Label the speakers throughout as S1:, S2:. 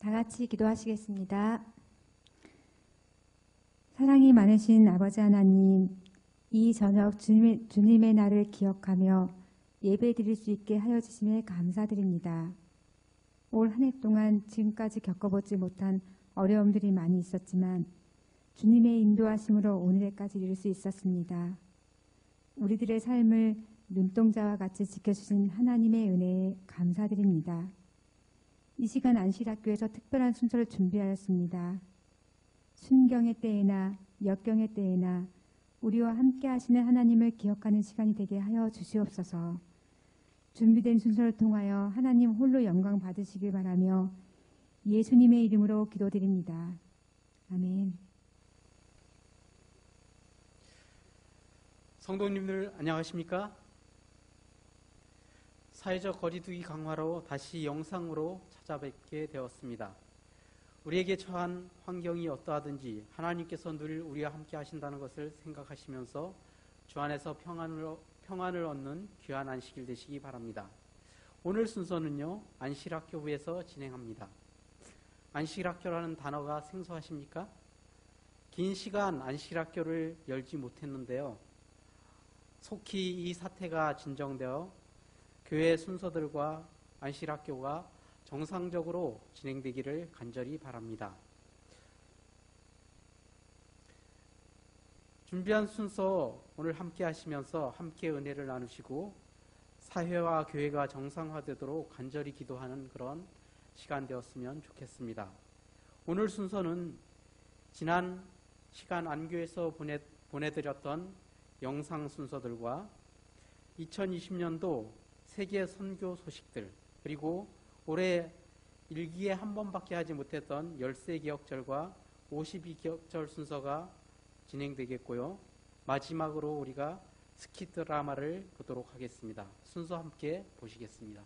S1: 다 같이 기도하시겠습니다. 사랑이 많으신 아버지 하나님, 이 저녁 주님의 날을 기억하며 예배 드릴 수 있게 하여 주심에 감사드립니다. 올 한 해 동안 지금까지 겪어보지 못한 어려움들이 많이 있었지만 주님의 인도하심으로 오늘에까지 이룰 수 있었습니다. 우리들의 삶을 눈동자와 같이 지켜주신 하나님의 은혜에 감사드립니다. 이 시간 안식학교에서 특별한 순서를 준비하였습니다. 순경의 때에나 역경의 때에나 우리와 함께 하시는 하나님을 기억하는 시간이 되게 하여 주시옵소서. 준비된 순서를 통하여 하나님 홀로 영광 받으시길 바라며 예수님의 이름으로 기도드립니다. 아멘.
S2: 성도님들 안녕하십니까? 사회적 거리두기 강화로 다시 영상으로 찾아뵙게 되었습니다. 우리에게 처한 환경이 어떠하든지 하나님께서 늘 우리와 함께 하신다는 것을 생각하시면서 주 안에서 평안을 얻는 귀한 안식일 되시기 바랍니다. 오늘 순서는요, 안식학교부에서 진행합니다. 안식학교라는 단어가 생소하십니까? 긴 시간 안식학교를 열지 못했는데요. 속히 이 사태가 진정되어 교회 순서들과 안식학교가 정상적으로 진행되기를 간절히 바랍니다. 준비한 순서 오늘 함께 하시면서 함께 은혜를 나누시고 사회와 교회가 정상화되도록 간절히 기도하는 그런 시간 되었으면 좋겠습니다. 오늘 순서는 지난 시간 안교에서 보내드렸던 영상 순서들과 2020년도 세계 선교 소식들, 그리고 올해 일기에 한 번밖에 하지 못했던 13기억절과 52기억절 순서가 진행되겠고요. 마지막으로 우리가 스키 드라마를 보도록 하겠습니다. 순서 함께 보시겠습니다.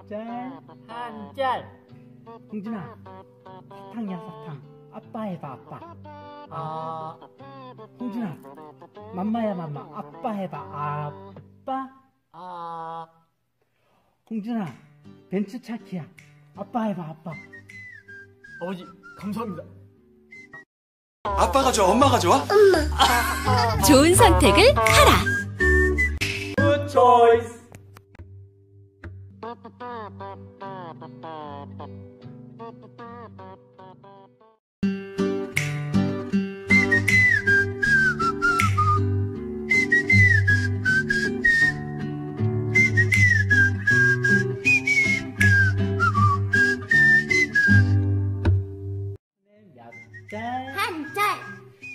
S3: 짤.
S4: 한 짤.
S3: 홍준아, 사탕이야 사탕. 아빠 해봐 아빠.
S4: 아,
S3: 홍준아, 맘마야 맘마. 아빠 해봐 아빠.
S4: 아,
S3: 홍준아, 벤츠 차키야. 아빠 해봐 아빠.
S4: 아버지, 감사합니다.
S5: 아빠가 좋아, 엄마가 좋아?
S6: 좋은 선택을 하라.
S4: Good choice.
S3: 몇 짤?
S7: 한 짤.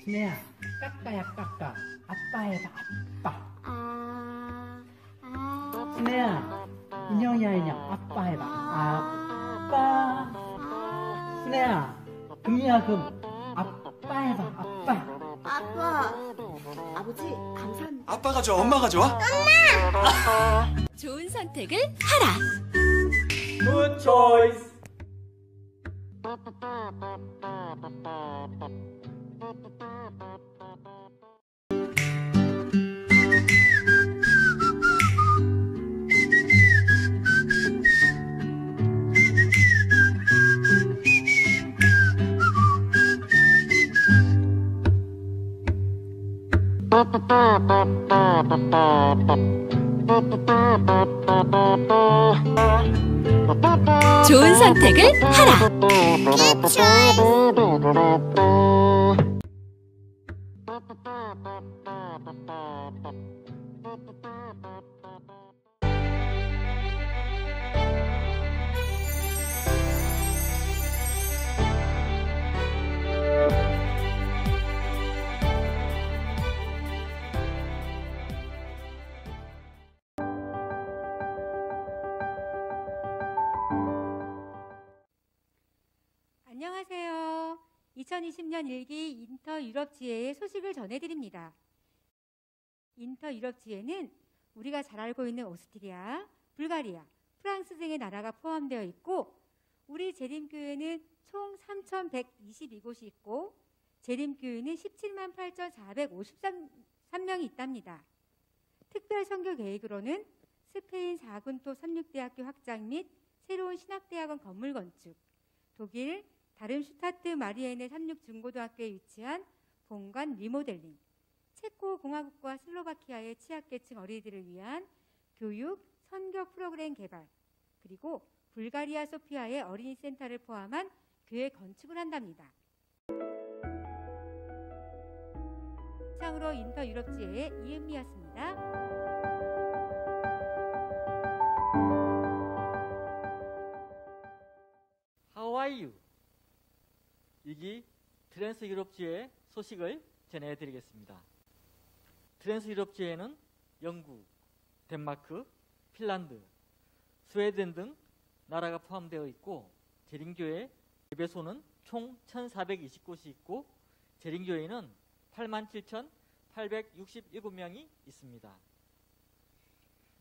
S3: 순애야, 까까야 까까. 아빠 해봐 아빠. 순애야, 인형이야 인형. 아빠 해봐 아빠. 순애야, 금이야 금. 아빠 해봐 아빠.
S7: 아빠. 아버지, 감사합니다.
S5: 아빠가 좋아, 엄마가 좋아?
S6: 좋은 선택을 하라.
S4: Good choice.
S6: 좋은 선택을 하라.
S1: 안녕하세요. 2020년 1기 인터 유럽 지회의 소식을 전해드립니다. 인터 유럽 지회는 우리가 잘 알고 있는 오스트리아, 불가리아, 프랑스 등의 나라가 포함되어 있고, 우리 재림교회는 총 3,122곳이 있고 재림교회는 17만 8,453명이 있답니다. 특별 선교 계획으로는 스페인 4군토 삼육대학교 확장 및 새로운 신학대학원 건물 건축, 독일 다름슈타트 마리엔의 삼육중고등학교에 위치한 본관 리모델링, 체코 공화국과 슬로바키아의 취약계층 어린이들을 위한 교육, 선교 프로그램 개발, 그리고 불가리아 소피아의 어린이 센터를 포함한 교회 건축을 한답니다. 이상으로 인터 유럽 지회의 이은미였습니다.
S4: How are you? 이기 트랜스 유럽 지회 소식을 전해드리겠습니다. 트랜스 유럽 지회는 영국, 덴마크, 핀란드, 스웨덴 등 나라가 포함되어 있고, 재림교회 예배소는 총 1,420곳이 있고 재림교회는 87,867명이 있습니다.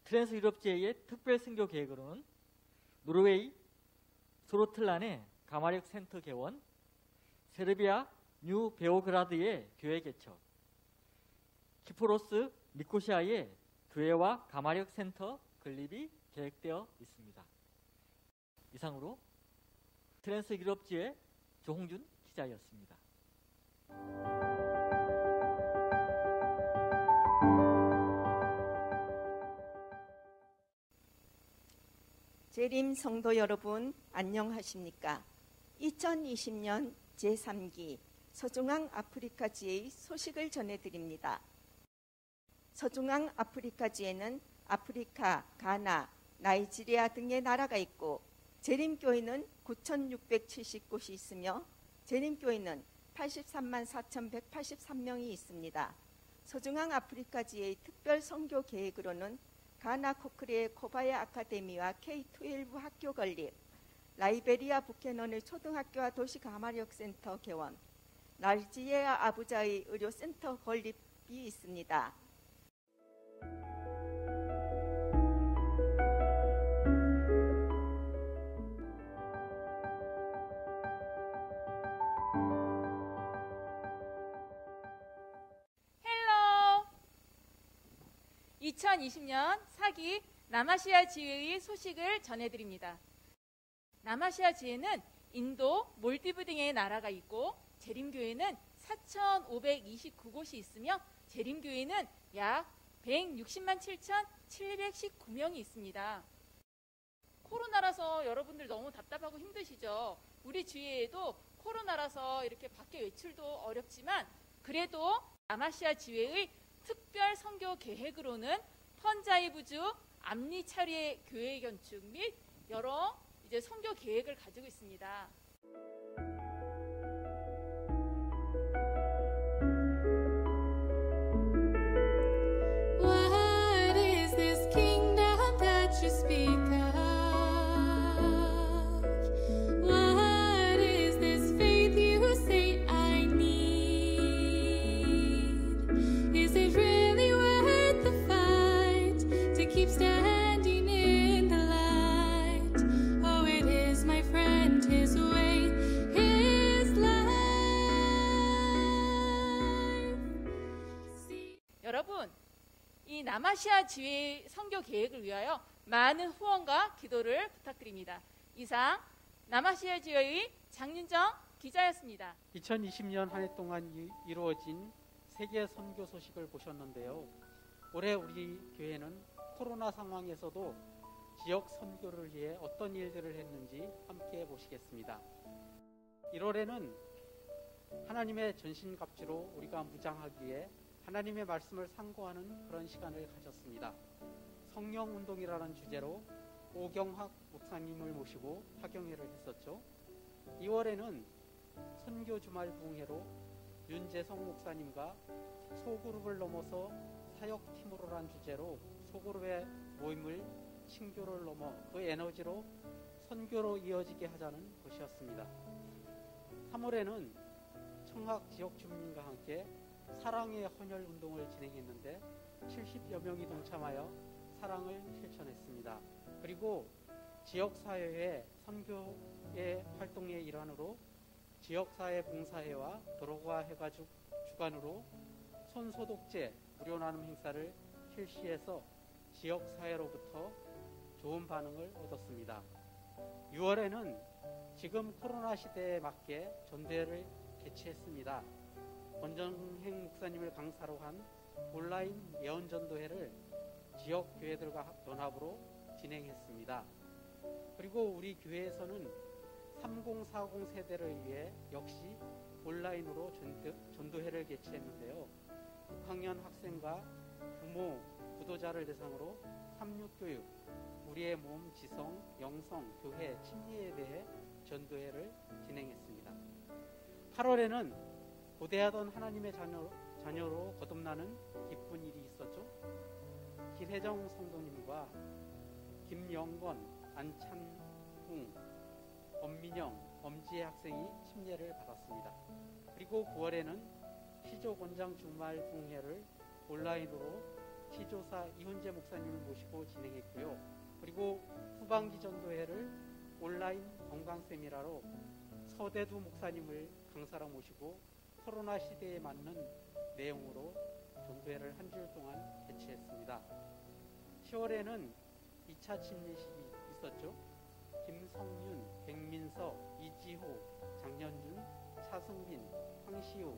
S4: 트랜스 유럽 지회의 특별 선교 계획으로는 노르웨이 소로틀란의 가마력 센터 개원, 세르비아 뉴 베오그라드의 교회 개척, 키프로스 니코시아의 교회와 가마력 센터 건립이 계획되어 있습니다. 이상으로 트랜스 유럽 지회 조홍준 기자였습니다.
S8: 재림 성도 여러분, 안녕하십니까? 2020년 제3기 서중앙 아프리카 지회의 소식을 전해드립니다. 서중앙 아프리카 지회는 아프리카, 가나, 나이지리아 등의 나라가 있고 재림교회는 9,670곳이 있으며 재림교회는 83만 4,183명이 있습니다. 서중앙 아프리카 지회의 특별 선교 계획으로는 가나 코크리의 코바예 아카데미와 K-12 학교 건립, 라이베리아 부캐넌의 초등학교와 도시 가마력 센터 개원, 나이지리아 아부자의 의료센터 건립이 있습니다.
S5: 2020년 4기 남아시아 지회의 소식을 전해드립니다. 남아시아 지회는 인도, 몰디브 등의 나라가 있고 재림교회는 4,529곳이 있으며 재림교회는 약 160만 7,719명이 있습니다. 코로나라서 여러분들 너무 답답하고 힘드시죠? 우리 주위에도 코로나라서 이렇게 밖에 외출도 어렵지만 그래도 남아시아 지회의 특별 선교 계획으로는 펀자이브주 암리 차례 교회 건축 및 여러 이제 선교 계획을 가지고 있습니다.
S9: What is this kingdom that you speak of? What is this faith you say I need? Is it really worth the fight to keep standing in the light? Oh, it is, my friend, His way, His life.
S5: 여러분, 이 남아시아 지회 선교 계획을 위하여 많은 후원과 기도를 부탁드립니다. 이상 남아시아 지회의 장윤정 기자였습니다.
S2: 2020년 한 해 동안 이루어진 세계 선교 소식을 보셨는데요. 올해 우리 교회는 코로나 상황에서도 지역 선교를 위해 어떤 일들을 했는지 함께 보시겠습니다. 1월에는 하나님의 전신갑주로 우리가 무장하기 위해 하나님의 말씀을 상고하는 그런 시간을 가졌습니다. 성령운동이라는 주제로 오경학 목사님을 모시고 파경회를 했었죠. 2월에는 선교주말 부흥회로 윤재성 목사님과 소그룹을 넘어서 사역팀으로란 주제로 소그룹의 모임을 신교를 넘어 그 에너지로 선교로 이어지게 하자는 것이었습니다. 3월에는 청학 지역 주민과 함께 사랑의 헌혈 운동을 진행했는데 70여 명이 동참하여 사랑을 실천했습니다. 그리고 지역사회의 선교의 활동의 일환으로 지역사회 봉사회와 도로가회가 주관으로 손소독제 무료 나눔 행사를 실시해서 지역사회로부터 좋은 반응을 얻었습니다. 6월에는 지금 코로나 시대에 맞게 전도회를 개최했습니다. 권정행 목사님을 강사로 한 온라인 예언전도회를 지역 교회들과 연합으로 진행했습니다. 그리고 우리 교회에서는 3040 세대를 위해 역시 온라인으로 전도회를 개최했는데요. 6학년 학생과 부모, 부도자를 대상으로 36교육, 우리의 몸, 지성, 영성, 교회, 침례에 대해 전도회를 진행했습니다. 8월에는 고대하던 하나님의 자녀로 거듭나는 기쁜 일이 있었죠. 길혜정 성도님과 김영건, 안찬웅, 엄민영, 엄지혜 학생이 침례를 받았습니다. 그리고 9월에는 시조 권장 주말 부흥회를 온라인으로 시조사 이훈재 목사님을 모시고 진행했고요. 그리고 후반기 전도회를 온라인 건강 세미나로 서대두 목사님을 강사로 모시고 코로나 시대에 맞는 내용으로 전도회를 한 주일 동안 개최했습니다. 10월에는 2차 침례식이 있었죠. 김성윤, 백민서, 이지호, 장현준, 차승민, 황시우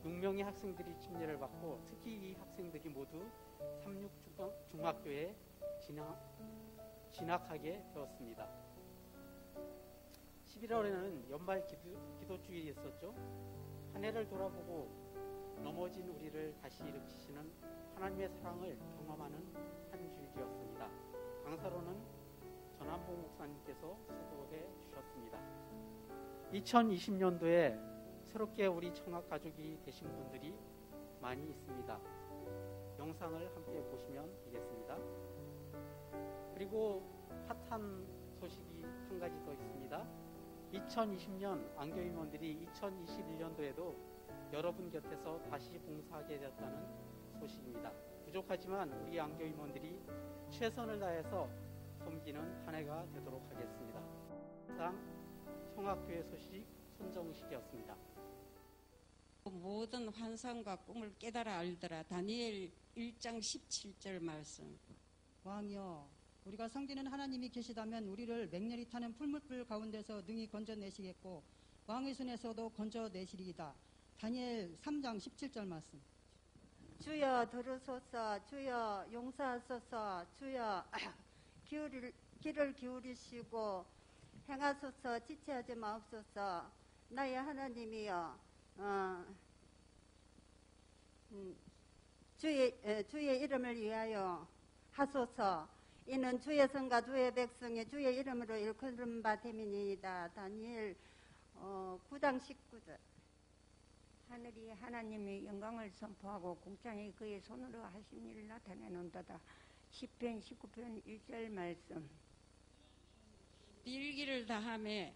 S2: 6명의 학생들이 침례를 받고 특히 이 학생들이 모두 삼육중학교에 진학하게 되었습니다. 11월에는 연말 기도주일이 있었죠. 한 해를 돌아보고 넘어진 우리를 다시 일으키시는 하나님의 사랑을 경험하는 한 주일이었습니다. 강사로는 전한봉 목사님께서 수고해 주셨습니다. 2020년도에 새롭게 우리 청학 가족이 되신 분들이 많이 있습니다. 영상을 함께 보시면 되겠습니다. 그리고 핫한 소식이 한 가지 더 있습니다. 2020년 안교임원들이 2021년도에도 여러분 곁에서 다시 봉사하게 되었다는 소식입니다. 부족하지만 우리 안교임원들이 최선을 다해서 섬기는 한 해가 되도록 하겠습니다. 이상 청학교회 소식 손정식이었습니다.
S10: 모든 환상과 꿈을 깨달아 알더라. 다니엘 1장 17절 말씀.
S11: 왕이여, 우리가 섬기는 하나님이 계시다면 우리를 맹렬히 타는 풀물불 가운데서 능히 건져내시겠고 왕의 손에서도 건져내시리이다. 다니엘 3장 17절 말씀.
S12: 주여 들으소서. 주여 용서하소서. 주여 귀를 기울이시고 행하소서. 지체하지 마옵소서. 나의 하나님이여, 주의 이름을 위하여 하소서. 이는 주의 성과 주의 백성이 주의 이름으로 일컫는 바 됨이니이다. 다니엘 9장 19절.
S13: 하늘이 하나님의 영광을 선포하고 궁창이 그의 손으로 하신 일을 나타내는도다. 10편 19편 1절 말씀.
S10: 일기를 다하며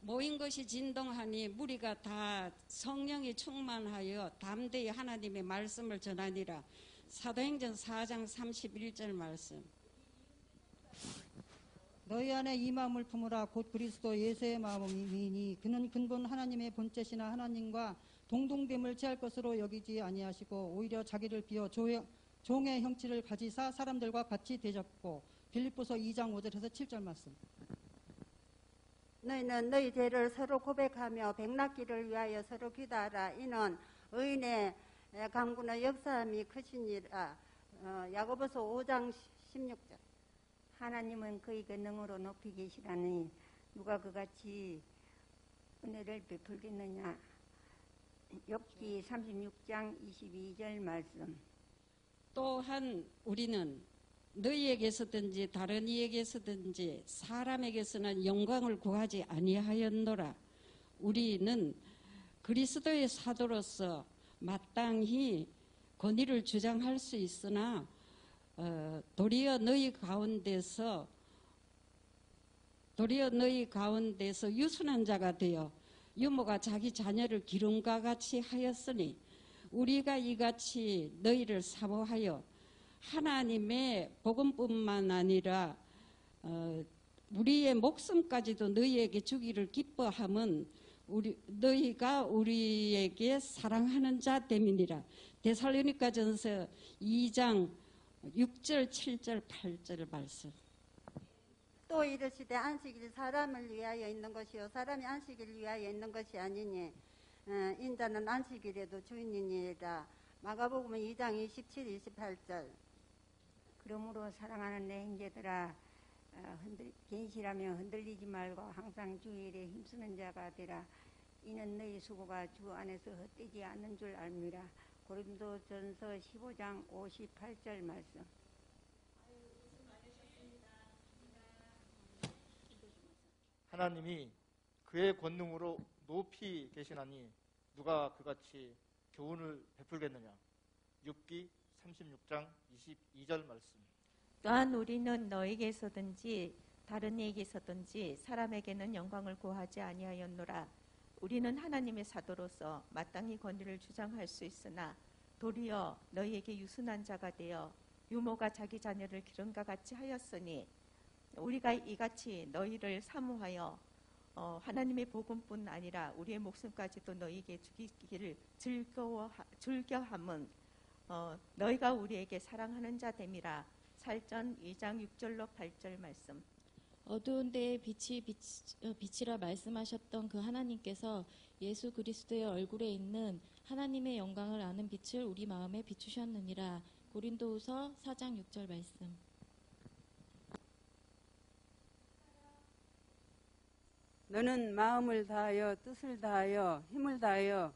S10: 모인 것이 진동하니 무리가 다 성령이 충만하여 담대히 하나님의 말씀을 전하니라. 사도행전 4장 31절 말씀.
S11: 너희 안에 이 마음을 품으라. 곧 그리스도 예수의 마음이니 그는 근본 하나님의 본체시나 하나님과 동등됨을 취할 것으로 여기지 아니하시고 오히려 자기를 비어 종의 형체를 가지사 사람들과 같이 대접고. 빌립보서 2장 5절에서 7절 말씀.
S12: 너희는 너희 죄를 서로 고백하며 백납기를 위하여 서로 기도하라. 이는 의인의 강구는 역사함이 크시니라. 야고보서 5장 16절.
S13: 하나님은 그의 권능으로 높이 계시라니 누가 그같이 은혜를 베풀겠느냐. 욥기 36장 22절 말씀.
S10: 또한 우리는 너희에게서든지 다른 이에게서든지 사람에게서는 영광을 구하지 아니하였노라. 우리는 그리스도의 사도로서 마땅히 권위를 주장할 수 있으나 도리어 너희 가운데서 유순한 자가 되어 유모가 자기 자녀를 기름과 같이 하였으니 우리가 이같이 너희를 사모하여 하나님의 복음뿐만 아니라 우리의 목숨까지도 너희에게 주기를 기뻐함은 너희가 우리에게 사랑하는 자 됨이니라. 데살로니가전서 2장 6절 7절 8절 말씀.
S12: 또 이르시되 안식일이 사람을 위하여 있는 것이요 사람이 안식일을 위하여 있는 것이 아니니 인자는 안식일에도 주인이니라. 마가복음 2장 27, 28절.
S13: 그러므로 사랑하는 내 형제들아, 견실하며 흔들리지 말고 항상 주일에 힘쓰는 자가 되라. 이는 너희 수고가 주 안에서 헛되지 않는 줄 알미라. 고린도전서 15장 58절 말씀.
S14: 하나님이 그의 권능으로 높이 계시나니 누가 그같이 교훈을 베풀겠느냐. 욥기 36장 22절 말씀.
S15: 또한 우리는 너에게서든지 다른 이에게서든지 사람에게는 영광을 구하지 아니하였노라. 우리는 하나님의 사도로서 마땅히 권위를 주장할 수 있으나 도리어 너희에게 유순한 자가 되어 유모가 자기 자녀를 기름과 같이 하였으니 우리가 이같이 너희를 사모하여 하나님의 복음뿐 아니라 우리의 목숨까지도 너희에게 주기를 즐겨함은 너희가 우리에게 사랑하는 자 됨이라. 살전 2장 6절로 8절 말씀.
S16: 어두운 데에 빛이라 말씀하셨던 그 하나님께서 예수 그리스도의 얼굴에 있는 하나님의 영광을 아는 빛을 우리 마음에 비추셨느니라. 고린도후서 4장 6절 말씀.
S17: 너는 마음을 다하여 뜻을 다하여 힘을 다하여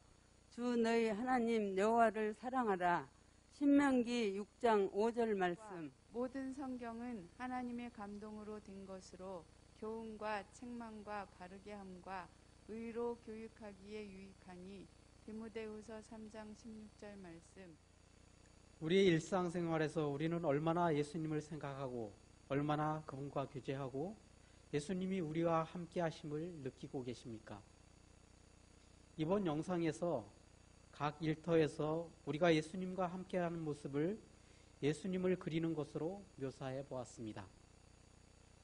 S17: 주 너희 하나님 여호와를 사랑하라. 신명기 6장 5절 말씀.
S18: 모든 성경은 하나님의 감동으로 된 것으로 교훈과 책망과 바르게 함과 의로 교육하기에 유익하니. 디모데후서 3장 16절 말씀.
S2: 우리의 일상생활에서 우리는 얼마나 예수님을 생각하고 얼마나 그분과 교제하고 예수님이 우리와 함께 하심을 느끼고 계십니까? 이번 영상에서 각 일터에서 우리가 예수님과 함께하는 모습을 예수님을 그리는 것으로 묘사해 보았습니다.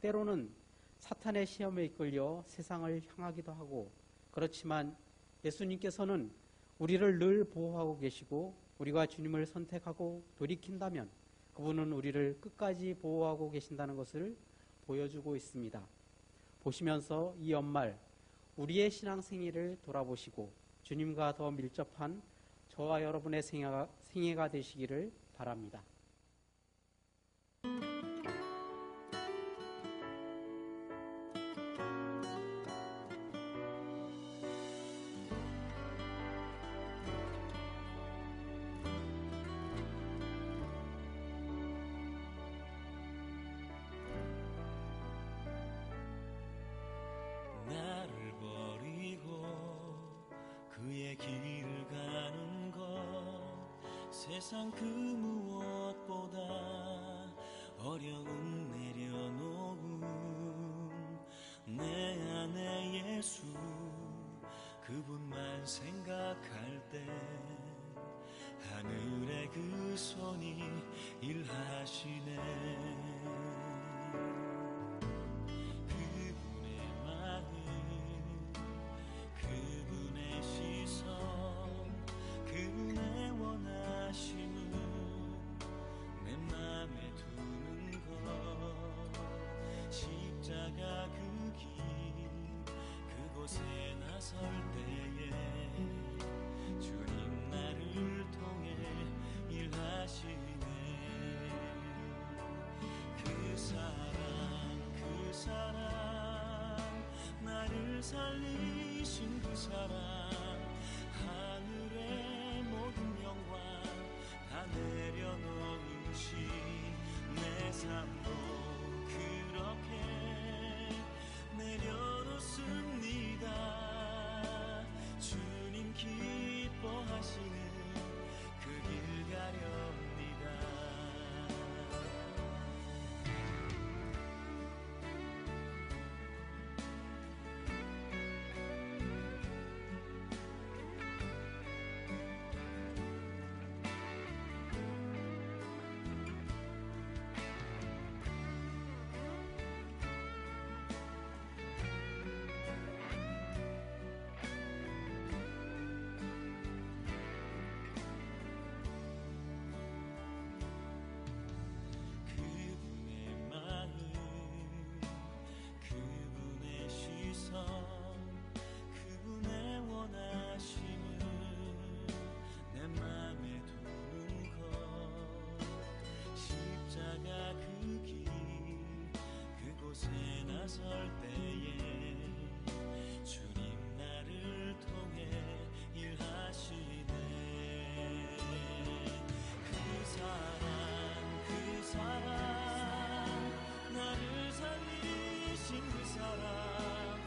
S2: 때로는 사탄의 시험에 이끌려 세상을 향하기도 하고, 그렇지만 예수님께서는 우리를 늘 보호하고 계시고 우리가 주님을 선택하고 돌이킨다면 그분은 우리를 끝까지 보호하고 계신다는 것을 보여주고 있습니다. 보시면서 이 연말 우리의 신앙생애를 돌아보시고 주님과 더 밀접한 저와 여러분의 생애가 되시기를 바랍니다.
S19: 나를 버리고 그의 길을 가는 것 세상 그 무엇보다 어려운 내려놓음 내 안에 예수 그분만 생각할 때 하늘의 그 손이 일하시네. 그분의 시선 그분의 원하심은 내 맘에 두는 것 십자가 그 길 그곳에 나설 때에 주님 나를 통해 일하시네. 그 사랑 나를 살리신 그 사랑 하늘의 모든 영광 다 내려놓으신 내 삶도 그렇게 내려놓습니다. 주님 기뻐하시는 그 길 가렵니다. 나설 때에 주님 나를 통해 일하시네. 그 사랑 나를 살리신 그 사랑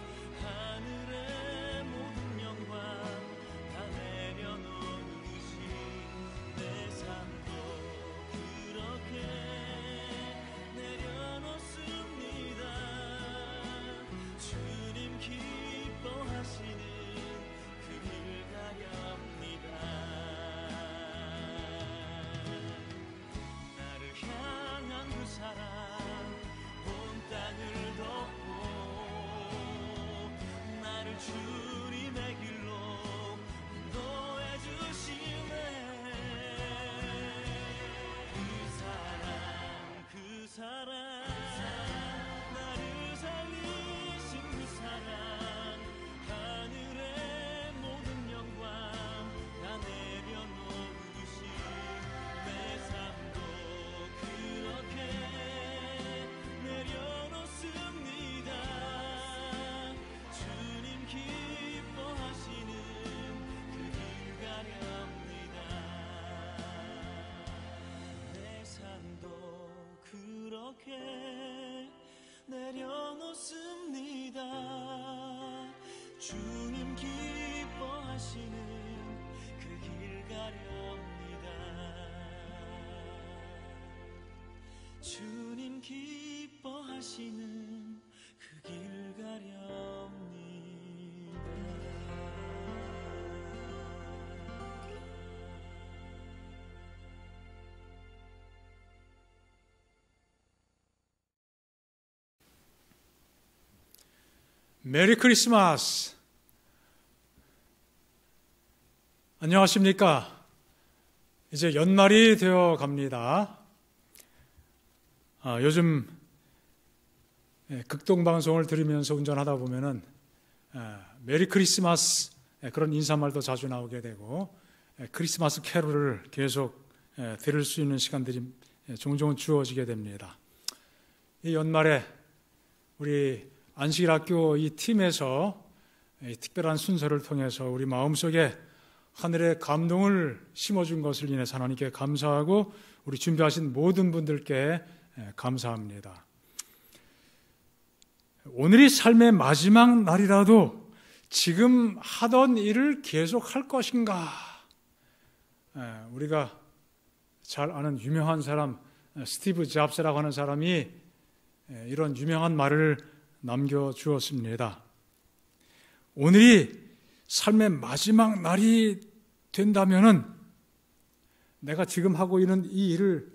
S19: 하늘의 모든 영광 다 내려놓으신 내 삶도 그렇게 주님 기뻐하시는 그 길 가렵니다. 나를 향한 그 사랑 온 땅을 덮고 나를 주님의 길로 인도해 주시네. 그 사랑 나를 살리신 그 사랑 하늘의 모든 영광 다 내려놓으신 내 삶도 그렇게 내려놓습니다. 주님 기뻐하시는 그 길 가렵니다. 내 삶도 그렇게 내려놓습니다. 주님 기뻐하시는 그 길 가렵니다. 주님 기뻐하시는 그 길 가렵니다.
S20: 메리 크리스마스. 안녕하십니까. 이제 연말이 되어 갑니다. 요즘 극동방송을 들으면서 운전하다 보면은 메리 크리스마스 그런 인사말도 자주 나오게 되고 크리스마스 캐롤을 계속 들을 수 있는 시간들이 종종 주어지게 됩니다. 이 연말에 우리 안식일학교 이 팀에서 이 특별한 순서를 통해서 우리 마음속에 하늘의 감동을 심어준 것을 인해서 하나님께 감사하고 우리 준비하신 모든 분들께 감사합니다. 오늘이 삶의 마지막 날이라도 지금 하던 일을 계속 할 것인가? 우리가 잘 아는 유명한 사람 스티브 잡스라고 하는 사람이 이런 유명한 말을 남겨주었습니다. 오늘이 삶의 마지막 날이 된다면은 내가 지금 하고 있는 이 일을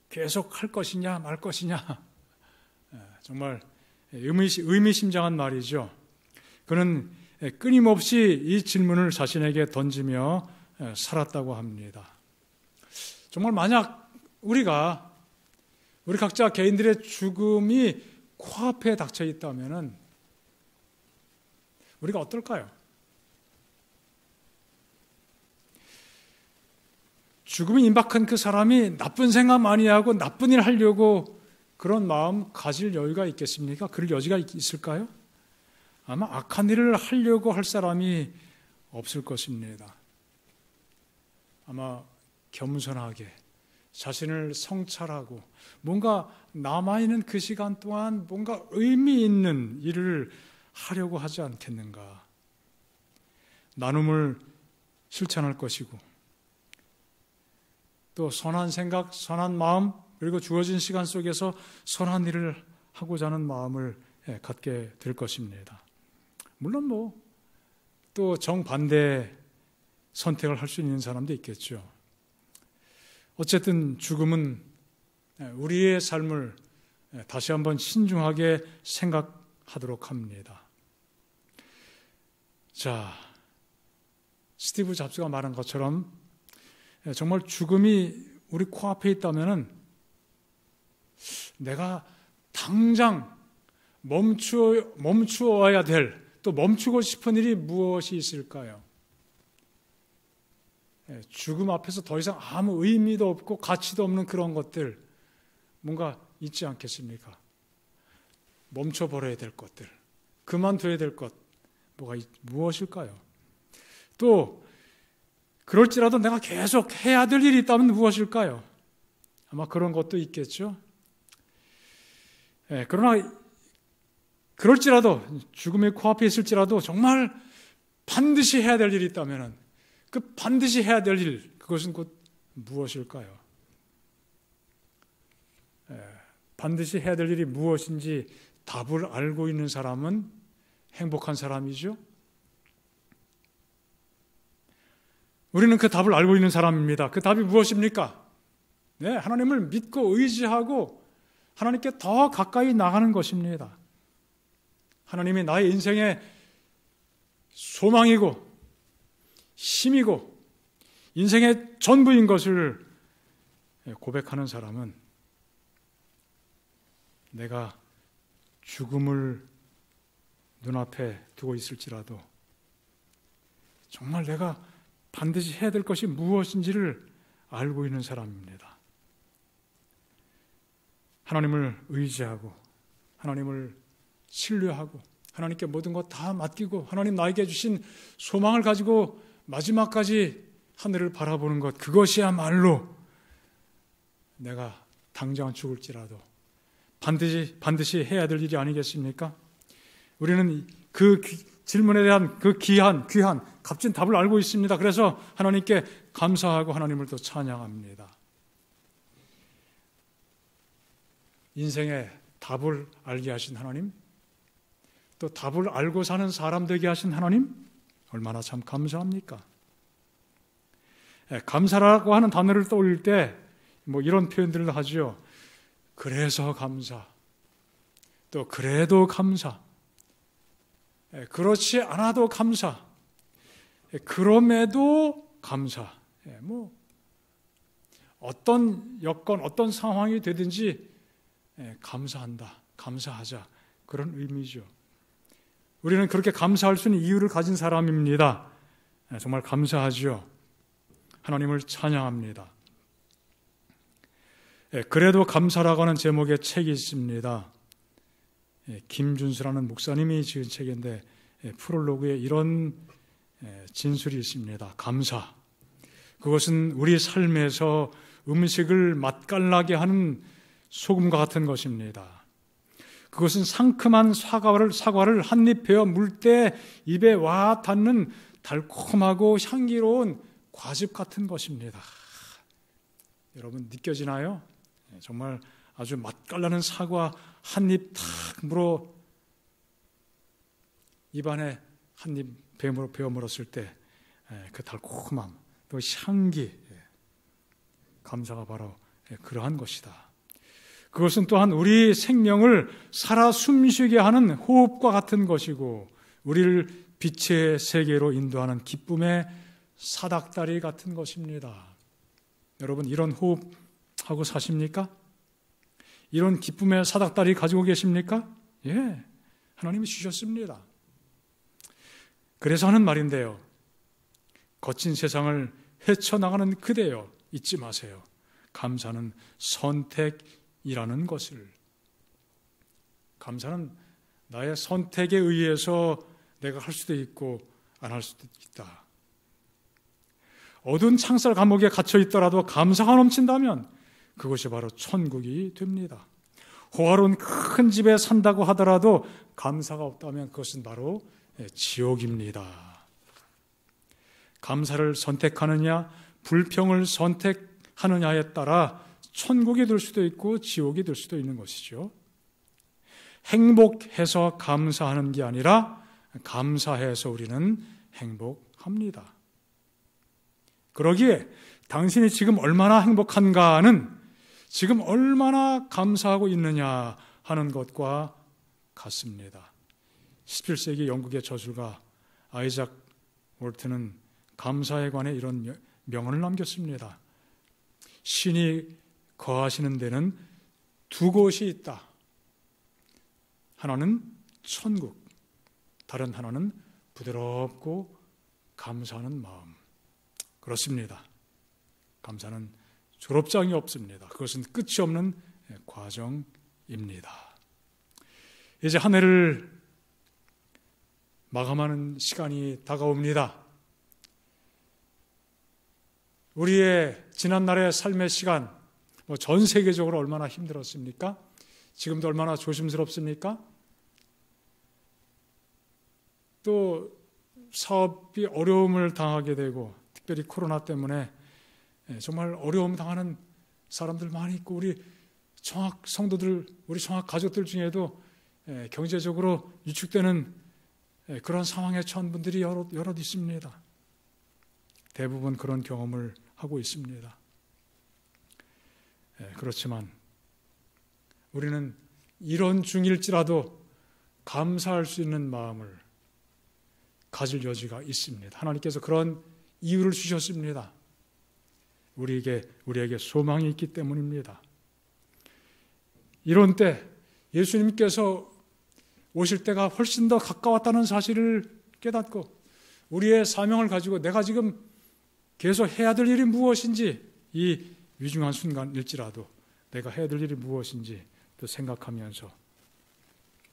S20: 계속 할 것이냐 말 것이냐, 정말 의미심장한 말이죠. 그는 끊임없이 이 질문을 자신에게 던지며 살았다고 합니다. 정말 만약 우리 각자 개인들의 죽음이 코앞에 닥쳐 있다면은 우리가 어떨까요? 죽음이 임박한 그 사람이 나쁜 생각 많이 하고 나쁜 일 하려고 그런 마음 가질 여유가 있겠습니까? 그럴 여지가 있을까요? 아마 악한 일을 하려고 할 사람이 없을 것입니다. 아마 겸손하게 자신을 성찰하고 뭔가 남아있는 그 시간 동안 뭔가 의미 있는 일을 하려고 하지 않겠는가. 나눔을 실천할 것이고 또 선한 생각, 선한 마음, 그리고 주어진 시간 속에서 선한 일을 하고자 하는 마음을 갖게 될 것입니다. 물론 또 정반대 선택을 할 수 있는 사람도 있겠죠. 어쨌든 죽음은 우리의 삶을 다시 한번 신중하게 생각하도록 합니다. 자, 스티브 잡스가 말한 것처럼 정말 죽음이 우리 코앞에 있다면은 내가 당장 멈추어야 될, 또 멈추고 싶은 일이 무엇이 있을까요? 죽음 앞에서 더 이상 아무 의미도 없고 가치도 없는 그런 것들 뭔가 있지 않겠습니까? 멈춰버려야 될 것들, 그만둬야 될 것 무엇일까요? 또 그럴지라도 내가 계속 해야 될 일이 있다면 무엇일까요? 아마 그런 것도 있겠죠. 그러나 그럴지라도 죽음의 코앞에 있을지라도 정말 반드시 해야 될 일이 있다면 그 반드시 해야 될 일, 그것은 곧 무엇일까요? 반드시 해야 될 일이 무엇인지 답을 알고 있는 사람은 행복한 사람이죠. 우리는 그 답을 알고 있는 사람입니다. 그 답이 무엇입니까? 하나님을 믿고 의지하고 하나님께 더 가까이 나가는 것입니다. 하나님이 나의 인생의 소망이고 힘이고 인생의 전부인 것을 고백하는 사람은 내가 죽음을 눈앞에 두고 있을지라도 정말 내가 반드시 해야 될 것이 무엇인지를 알고 있는 사람입니다. 하나님을 의지하고 하나님을 신뢰하고 하나님께 모든 것 다 맡기고 하나님 나에게 주신 소망을 가지고 마지막까지 하늘을 바라보는 것, 그것이야말로 내가 당장 죽을지라도 반드시 해야 될 일이 아니겠습니까? 우리는 그 질문에 대한 그 귀한 값진 답을 알고 있습니다. 그래서 하나님께 감사하고 하나님을 또 찬양합니다. 인생의 답을 알게 하신 하나님, 또 답을 알고 사는 사람 되게 하신 하나님, 얼마나 참 감사합니까? 감사라고 하는 단어를 떠올릴 때 이런 표현들을 하죠. 그래서 감사, 또 그래도 감사, 그렇지 않아도 감사, 그럼에도 감사. 어떤 여건, 어떤 상황이 되든지 감사한다, 감사하자, 그런 의미죠. 우리는 그렇게 감사할 수 있는 이유를 가진 사람입니다. 정말 감사하지요. 하나님을 찬양합니다. 그래도 감사라고 하는 제목의 책이 있습니다. 김준수라는 목사님이 지은 책인데 프롤로그에 이런 진술이 있습니다. 감사. 그것은 우리 삶에서 음식을 맛깔나게 하는 소금과 같은 것입니다. 그것은 상큼한 사과를 한 입 베어 물 때 입에 와 닿는 달콤하고 향기로운 과즙 같은 것입니다. 여러분 느껴지나요? 정말 아주 맛깔나는 사과 한 입 탁 물어 입안에 한 입 베어 물었을 때 그 달콤함, 또 향기, 감사가 바로 그러한 것이다. 그것은 또한 우리 생명을 살아 숨쉬게 하는 호흡과 같은 것이고 우리를 빛의 세계로 인도하는 기쁨의 사닥다리 같은 것입니다. 여러분 이런 호흡하고 사십니까? 이런 기쁨의 사닥다리 가지고 계십니까? 예, 하나님이 주셨습니다. 그래서 하는 말인데요. 거친 세상을 헤쳐나가는 그대여 잊지 마세요. 감사는 선택이라는 것을. 감사는 나의 선택에 의해서 내가 할 수도 있고 안 할 수도 있다. 어두운 창살 감옥에 갇혀 있더라도 감사가 넘친다면 그것이 바로 천국이 됩니다. 호화로운 큰 집에 산다고 하더라도 감사가 없다면 그것은 바로 지옥입니다. 감사를 선택하느냐 불평을 선택하느냐에 따라 천국이 될 수도 있고 지옥이 될 수도 있는 것이죠. 행복해서 감사하는 게 아니라 감사해서 우리는 행복합니다. 그러기에 당신이 지금 얼마나 행복한가는 지금 얼마나 감사하고 있느냐 하는 것과 같습니다. 17세기 영국의 저술가 아이작 월트는 감사에 관해 이런 명언을 남겼습니다. 신이 거하시는 데는 두 곳이 있다. 하나는 천국, 다른 하나는 부드럽고 감사하는 마음. 그렇습니다. 감사는 졸업장이 없습니다. 그것은 끝이 없는 과정입니다. 이제 한 해를 마감하는 시간이 다가옵니다. 우리의 지난날의 삶의 시간, 전 세계적으로 얼마나 힘들었습니까? 지금도 얼마나 조심스럽습니까? 또 사업이 어려움을 당하게 되고 특별히 코로나 때문에 정말 어려움 당하는 사람들 많이 있고 우리 청학 성도들, 우리 청학 가족들 중에도 경제적으로 위축되는 그런 상황에 처한 분들이 여럿 있습니다. 대부분 그런 경험을 하고 있습니다. 그렇지만 우리는 이런 중일지라도 감사할 수 있는 마음을 가질 여지가 있습니다. 하나님께서 그런 이유를 주셨습니다. 우리에게 소망이 있기 때문입니다. 이런 때 예수님께서 오실 때가 훨씬 더 가까웠다는 사실을 깨닫고 우리의 사명을 가지고 내가 지금 계속 해야 될 일이 무엇인지 이 위중한 순간일지라도 내가 해야 될 일이 무엇인지 또 생각하면서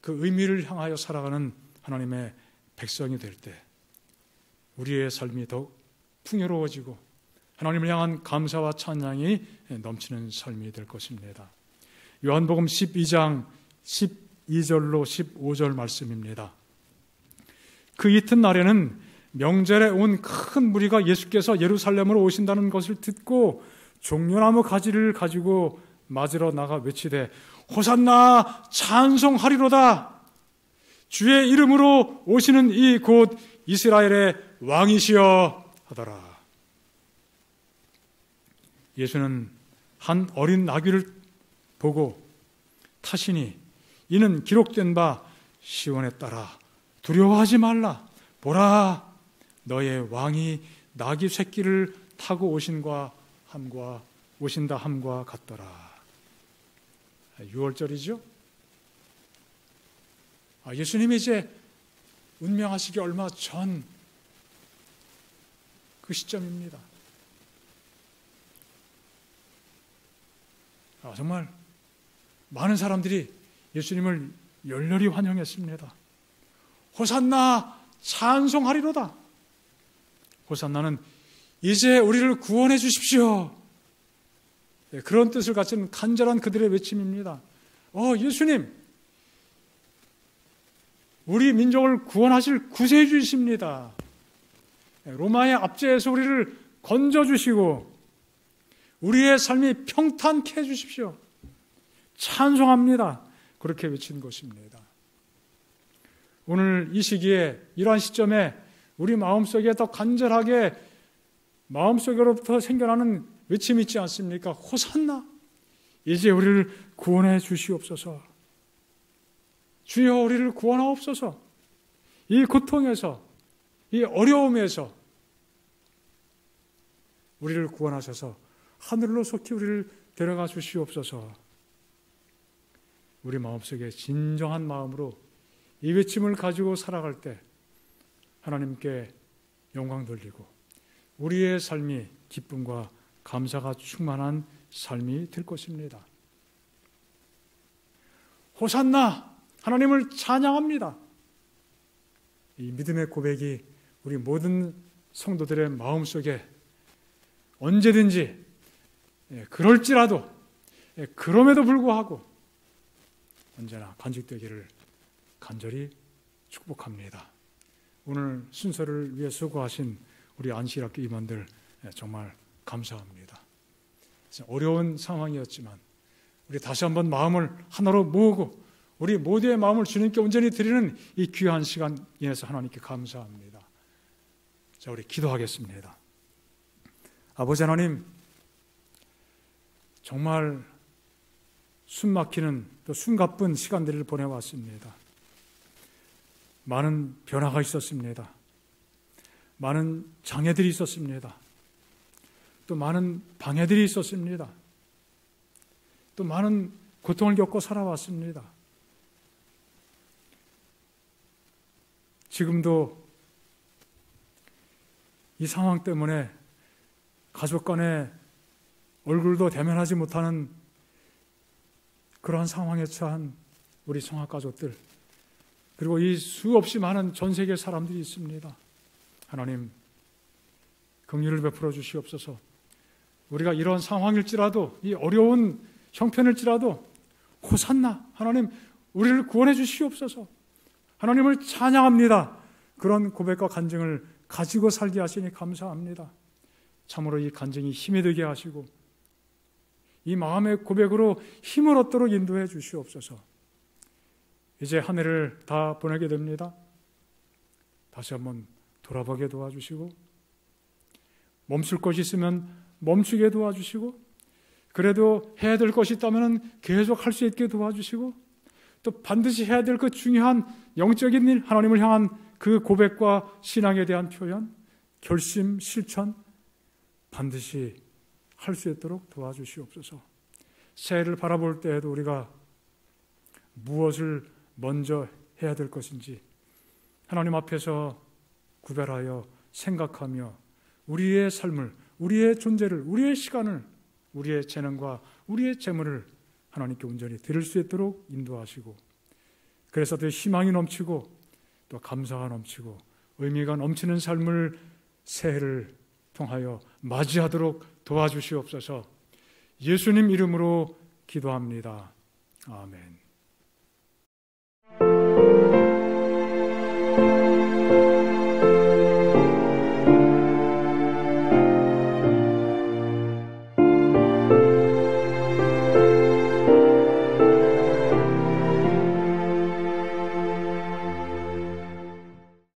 S20: 그 의미를 향하여 살아가는 하나님의 백성이 될 때 우리의 삶이 더욱 풍요로워지고 하나님을 향한 감사와 찬양이 넘치는 삶이 될 것입니다. 요한복음 12장 12절로 15절 말씀입니다. 그 이튿날에는 명절에 온 큰 무리가 예수께서 예루살렘으로 오신다는 것을 듣고 종려나무 가지를 가지고 맞으러 나가 외치되 호산나 찬송하리로다. 주의 이름으로 오시는 이 곧 이스라엘의 왕이시여 하더라. 예수는 한 어린 나귀를 보고 타시니 이는 기록된 바 시온에 따라 두려워하지 말라. 보라 너의 왕이 나귀 새끼를 타고 오신다 함과 같더라. 6월절이죠. 예수님이 이제 운명하시기 얼마 전 그 시점입니다. 정말 많은 사람들이 예수님을 열렬히 환영했습니다. 호산나 찬송하리로다. 호산나는 이제 우리를 구원해 주십시오. 그런 뜻을 가진 간절한 그들의 외침입니다. 예수님, 우리 민족을 구원하실 구세주이십니다. 로마의 압제에서 우리를 건져주시고 우리의 삶이 평탄케 해주십시오. 찬송합니다. 그렇게 외친 것입니다. 오늘 이 시기에 이러한 시점에 우리 마음속에 더 간절하게 마음속으로부터 생겨나는 외침이 있지 않습니까? 호산나, 이제 우리를 구원해 주시옵소서. 주여 우리를 구원하옵소서. 이 고통에서, 이 어려움에서 우리를 구원하셔서 하늘로 속히 우리를 데려가 주시옵소서. 우리 마음속에 진정한 마음으로 이 외침을 가지고 살아갈 때 하나님께 영광 돌리고 우리의 삶이 기쁨과 감사가 충만한 삶이 될 것입니다. 호산나, 하나님을 찬양합니다. 이 믿음의 고백이 우리 모든 성도들의 마음속에 언제든지 그럴지라도 그럼에도 불구하고 언제나 간직되기를 간절히 축복합니다. 오늘 순서를 위해 수고하신 우리 안식학교 임원들 정말 감사합니다. 어려운 상황이었지만 우리 다시 한번 마음을 하나로 모으고 우리 모두의 마음을 주님께 온전히 드리는 이 귀한 시간 인해서 하나님께 감사합니다. 자, 우리 기도하겠습니다. 아버지 하나님, 정말 숨막히는 또 숨가쁜 시간들을 보내왔습니다. 많은 변화가 있었습니다. 많은 장애들이 있었습니다. 또 많은 방해들이 있었습니다. 또 많은 고통을 겪고 살아왔습니다. 지금도 이 상황 때문에 가족 간에 얼굴도 대면하지 못하는 그러한 상황에 처한 우리 성악 가족들, 그리고 이 수없이 많은 전 세계 사람들이 있습니다. 하나님, 긍휼을 베풀어 주시옵소서. 우리가 이런 상황일지라도, 이 어려운 형편일지라도 호산나, 하나님 우리를 구원해 주시옵소서. 하나님을 찬양합니다. 그런 고백과 간증을 가지고 살게 하시니 감사합니다. 참으로 이 간증이 힘이 되게 하시고 이 마음의 고백으로 힘을 얻도록 인도해 주시옵소서. 이제 한 해를 다 보내게 됩니다. 다시 한번 돌아보게 도와주시고 멈출 것이 있으면 멈추게 도와주시고 그래도 해야 될 것이 있다면 계속 할 수 있게 도와주시고 또 반드시 해야 될 그 중요한 영적인 일, 하나님을 향한 그 고백과 신앙에 대한 표현, 결심, 실천 반드시 할 수 있도록 도와주시옵소서. 새해를 바라볼 때에도 우리가 무엇을 먼저 해야 될 것인지 하나님 앞에서 구별하여 생각하며 우리의 삶을, 우리의 존재를, 우리의 시간을, 우리의 재능과 우리의 재물을 하나님께 온전히 드릴 수 있도록 인도하시고 그래서 더 희망이 넘치고 또 감사가 넘치고 의미가 넘치는 삶을 새해를 통하여 맞이하도록 도와주시옵소서. 예수님 이름으로 기도합니다. 아멘.